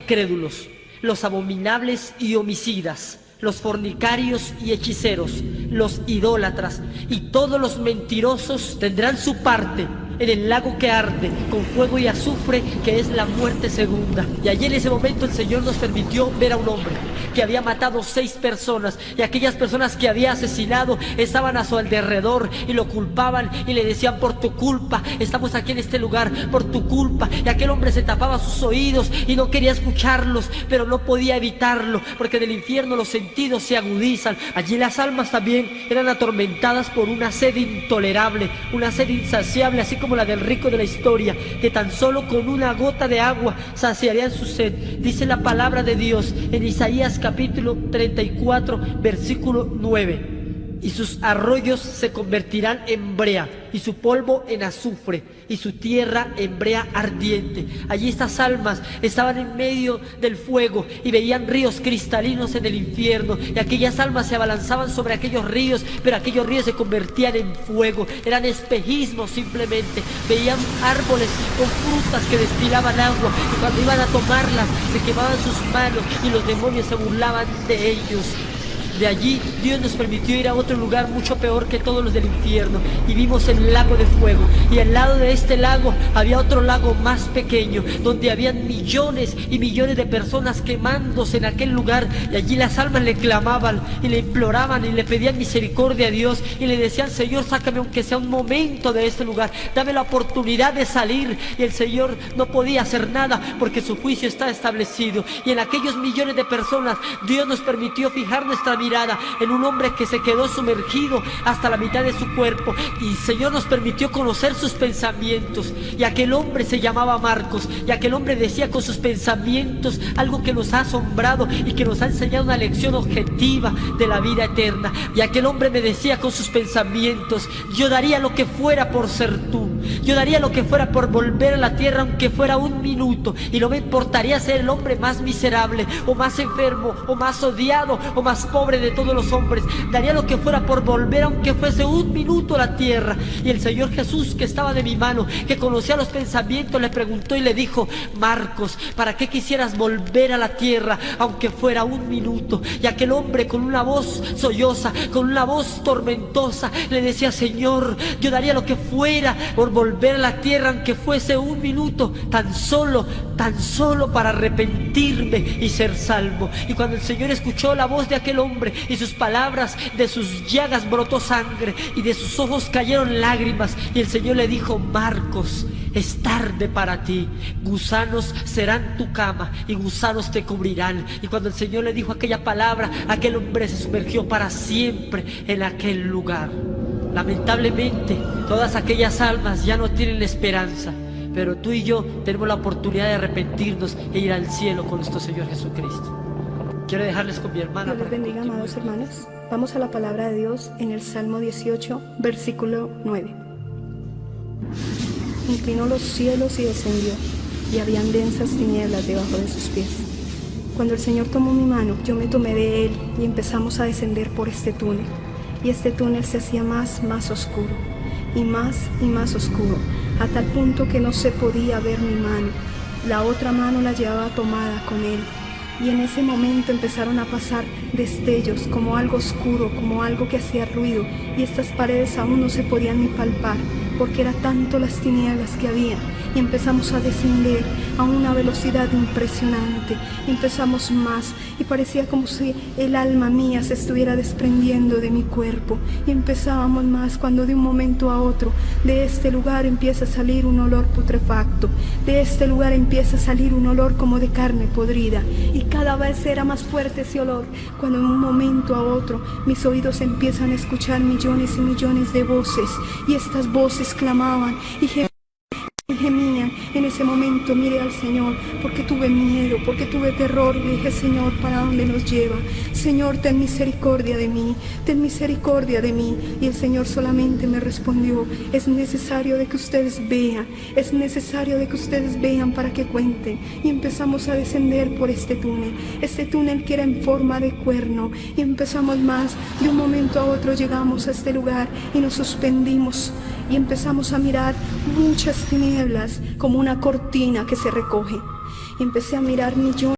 incrédulos, los abominables y homicidas, los fornicarios y hechiceros, los idólatras y todos los mentirosos tendrán su parte en el lago que arde con fuego y azufre, que es la muerte segunda. Y allí en ese momento el Señor nos permitió ver a un hombre que había matado 6 personas, y aquellas personas que había asesinado estaban a su alrededor y lo culpaban y le decían: por tu culpa estamos aquí en este lugar, por tu culpa. Y aquel hombre se tapaba sus oídos y no quería escucharlos, pero no podía evitarlo, porque en el infierno los sentidos se agudizan. Allí las almas también eran atormentadas por una sed intolerable, una sed insaciable, así como la del rico de la historia, que tan solo con una gota de agua saciarían su sed. Dice la palabra de Dios en Isaías capítulo 34 versículo 9: y sus arroyos se convertirán en brea, y su polvo en azufre, y su tierra en brea ardiente. Allí estas almas estaban en medio del fuego y veían ríos cristalinos en el infierno, y aquellas almas se abalanzaban sobre aquellos ríos, pero aquellos ríos se convertían en fuego. Eran espejismos simplemente. Veían árboles con frutas que destilaban agua, y cuando iban a tomarlas se quemaban sus manos y los demonios se burlaban de ellos. De allí Dios nos permitió ir a otro lugar mucho peor que todos los del infierno, y vimos el lago de fuego, y al lado de este lago había otro lago más pequeño, donde habían millones y millones de personas quemándose en aquel lugar. Y allí las almas le clamaban y le imploraban y le pedían misericordia a Dios, y le decían: Señor, sácame aunque sea un momento de este lugar, dame la oportunidad de salir. Y el Señor no podía hacer nada porque su juicio está establecido. Y en aquellos millones de personas Dios nos permitió fijar nuestra mirada en un hombre que se quedó sumergido hasta la mitad de su cuerpo, y el Señor nos permitió conocer sus pensamientos. Y aquel hombre se llamaba Marcos, y aquel hombre decía con sus pensamientos algo que nos ha asombrado y que nos ha enseñado una lección objetiva de la vida eterna. Y aquel hombre me decía con sus pensamientos: yo daría lo que fuera por ser tú, yo daría lo que fuera por volver a la tierra, aunque fuera un minuto, y no me importaría ser el hombre más miserable o más enfermo o más odiado o más pobre de todos los hombres. Daría lo que fuera por volver, aunque fuese un minuto, a la tierra. Y el Señor Jesús, que estaba de mi mano, que conocía los pensamientos, le preguntó y le dijo: Marcos, ¿para qué quisieras volver a la tierra aunque fuera un minuto? Y aquel hombre, con una voz solloza, con una voz tormentosa, le decía: Señor, yo daría lo que fuera por volver a la tierra aunque fuese un minuto, tan solo para arrepentirme y ser salvo. Y cuando el Señor escuchó la voz de aquel hombre y sus palabras, de sus llagas brotó sangre y de sus ojos cayeron lágrimas. Y el Señor le dijo: Marcos, es tarde para ti, gusanos serán tu cama y gusanos te cubrirán. Y cuando el Señor le dijo aquella palabra, aquel hombre se sumergió para siempre en aquel lugar. Lamentablemente, todas aquellas almas ya no tienen esperanza, pero tú y yo tenemos la oportunidad de arrepentirnos e ir al cielo con nuestro Señor Jesucristo. Quiero dejarles con mi hermana. Dios les bendiga, amados hermanos. Vamos a la palabra de Dios en el Salmo 18, versículo 9. Inclinó los cielos y descendió, y habían densas tinieblas debajo de sus pies. Cuando el Señor tomó mi mano, yo me tomé de Él y empezamos a descender por este túnel. Y este túnel se hacía más oscuro, y más oscuro, a tal punto que no se podía ver mi mano. La otra mano la llevaba tomada con Él. Y en ese momento empezaron a pasar destellos, como algo oscuro, como algo que hacía ruido, y estas paredes aún no se podían ni palpar, porque era tanto las tinieblas que había. Y empezamos a descender a una velocidad impresionante, y empezamos más, y parecía como si el alma mía se estuviera desprendiendo de mi cuerpo, y empezábamos más, cuando de un momento a otro, de este lugar empieza a salir un olor putrefacto, de este lugar empieza a salir un olor como de carne podrida, y cada vez era más fuerte ese olor, cuando en un momento a otro mis oídos empiezan a escuchar millones y millones de voces, y estas voces clamaban y gemían. En ese momento miré al Señor, porque tuve miedo, porque tuve terror, y le dije: Señor, ¿para dónde nos lleva? Señor, ten misericordia de mí, ten misericordia de mí. Y el Señor solamente me respondió: es necesario de que ustedes vean, es necesario de que ustedes vean para que cuenten. Y empezamos a descender por este túnel que era en forma de cuerno, y empezamos más. De un momento a otro llegamos a este lugar y nos suspendimos, y empezamos a mirar muchas tinieblas como una cortina que se recoge. Y empecé a mirar millones